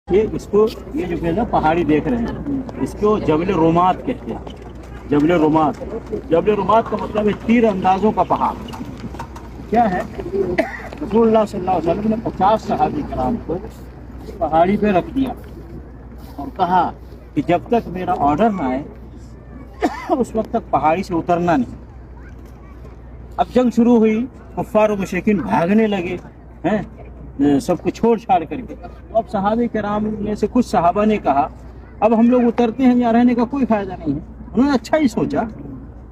یہ جو ہے نا پہاڑی دیکھ رہے ہیں، اس کو جبل رومات کہتے ہیں۔ جبل رومات کا مطلب ہے تیر اندازوں کا پہاڑ۔ کیا ہے؟ رسول اللہ صلی اللہ علیہ وسلم نے 50 صحابی کرام کو اس پہاڑی پہ رکھ دیا اور کہا کہ جب تک میرا آرڈر نہ آئے اس وقت تک پہاڑی سے اترنا نہیں۔ اب جنگ شروع ہوئی، کفار و مشرکین بھاگنے لگے ہیں سب کو چھوڑ چھاڑ کر کے۔ اب صحابہ کرام میں سے کچھ صحابہ نے کہا اب ہم لوگ اترتے ہیں، یہاں رہنے کا کوئی فائدہ نہیں ہے۔ انہوں نے اچھا ہی سوچا،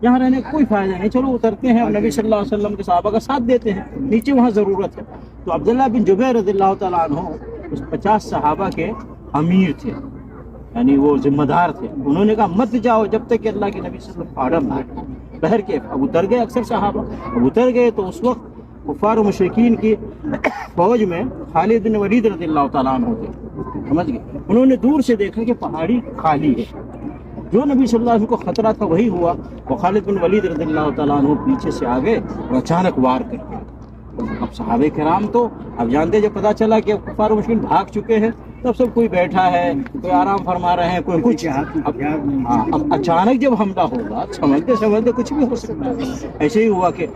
یہاں رہنے کا کوئی فائدہ نہیں، چلو اترتے ہیں اور نبی صلی اللہ علیہ وسلم کے صحابہ کا ساتھ دیتے ہیں، نیچے وہاں ضرورت ہے۔ تو عبداللہ بن جبیر رضی اللہ تعالیٰ عنہ اس 50 صحابہ کے امیر تھے، یعنی وہ ذمہ دار تھے۔ انہوں نے کہا مت جاؤ جب تک کہ اللہ کے نبی صلی اللہ علیہ وسلم آرڈر نہ آئے۔ بہر کے اب اتر گئے اکثر صحابہ، اب اتر گئے تو اس وقت کفار و مشرکین کی فوج میں خالد بن ولید رضی اللہ تعالیٰ عنہ تھے، سمجھ گئے۔ انہوں نے دور سے دیکھا کہ پہاڑی خالی ہے، جو نبی صلی اللہ علیہ وسلم کو خطرہ تھا وہی ہوا۔ وہ خالد بن ولید رضی اللہ تعالیٰ عنہ پیچھے سے آگے اور اچانک وار کر کے اب صحابہ کرام تو اب جانتے، جب پتہ چلا کہ اب کفار و مشرکین بھاگ چکے ہیں تب سب کوئی بیٹھا ہے، کوئی آرام فرما رہے ہیں، کوئی کچھ۔ اب اچانک جب حملہ ہوگا سمجھتے کچھ بھی ہو سکتا ہے۔ ایسے ہی ہوا کہ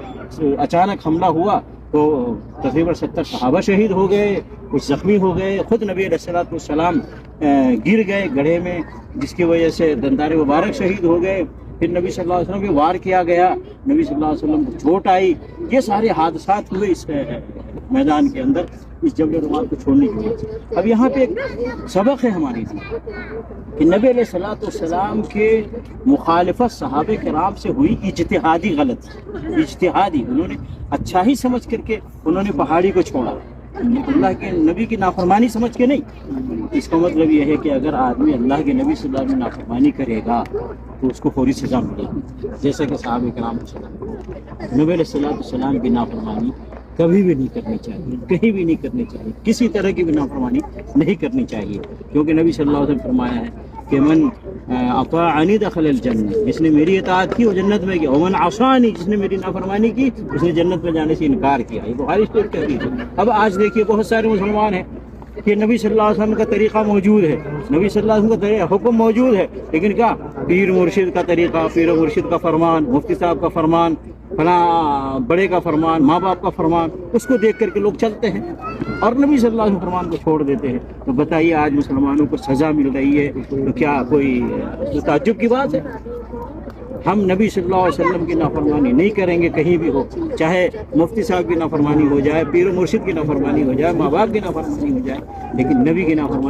اچانک حملہ ہوا تو تقریباً 70 صحابہ شہید ہو گئے، کچھ زخمی ہو گئے، خود نبی علیہ الصلوۃ والسلام گر گئے گڑھے میں، جس کی وجہ سے دندار مبارک شہید ہو گئے۔ پھر نبی صلی اللہ علیہ وسلم پہ وار کیا گیا، نبی صلی اللہ علیہ وسلم کو چوٹ آئی۔ یہ سارے حادثات ہوئے اس میدان کے اندر، اس جبل رومات کو چھوڑنے کی وجہ سے۔ اب یہاں پہ ایک سبق ہے ہماری کہ نبی علیہ الصلوۃ والسلام کے مخالفت صحابہ کرام سے ہوئی اجتہادی غلط، اجتہادی، انہوں نے اچھا ہی سمجھ کر کے انہوں نے پہاڑی کو چھوڑا، اللہ کے نبی کی نافرمانی سمجھ کے نہیں۔ اس کا مطلب یہ ہے کہ اگر آدمی اللہ کے نبی صلی اللہ علیہ وسلم نافرمانی کرے گا تو اس کو فوری سزا ملے گی، جیسا کہ صحابہ کرام کو سزا ملی۔ نبی علیہ الصلوۃ والسلام کی نافرمانی کبھی بھی نہیں کرنی چاہیے، کہیں بھی نہیں کرنی چاہیے، کسی طرح کی بھی نافرمانی نہیں کرنی چاہیے، کیونکہ نبی صلی اللہ علیہ وسلم فرمایا ہے کہ من اطاعنی دخل الجنہ، جس نے میری اطاعت کی وہ جنت میں گیا، ومن عصانی، جس نے میری نافرمانی کی اس نے جنت میں جانے سے انکار کیا۔ یہ بخاری شریف کی حدیث ہے۔ اب آج دیکھیے بہت سارے مسلمان ہیں کہ نبی صلی اللہ علیہ وسلم کا طریقہ موجود ہے، نبی صلی اللہ علیہ وسلم کا حکم موجود ہے، لیکن کیا پیر مرشد کا طریقہ، پیر مرشد کا فرمان، مفتی صاحب کا فرمان، فلاں بڑے کا فرمان، ماں باپ کا فرمان، اس کو دیکھ کر کے لوگ چلتے ہیں اور نبی صلی اللہ علیہ وسلم فرمان کو چھوڑ دیتے ہیں۔ تو بتائیے آج مسلمانوں کو سزا مل رہی ہے تو کیا کوئی تعجب کی بات ہے؟ ہم نبی صلی اللہ علیہ وسلم کی نافرمانی نہیں کریں گے کہیں بھی ہو، چاہے مفتی صاحب کی نافرمانی ہو جائے، پیر و مرشد کی نافرمانی ہو جائے، ماں باپ کی نافرمانی ہو جائے، لیکن نبی کی نافرمانی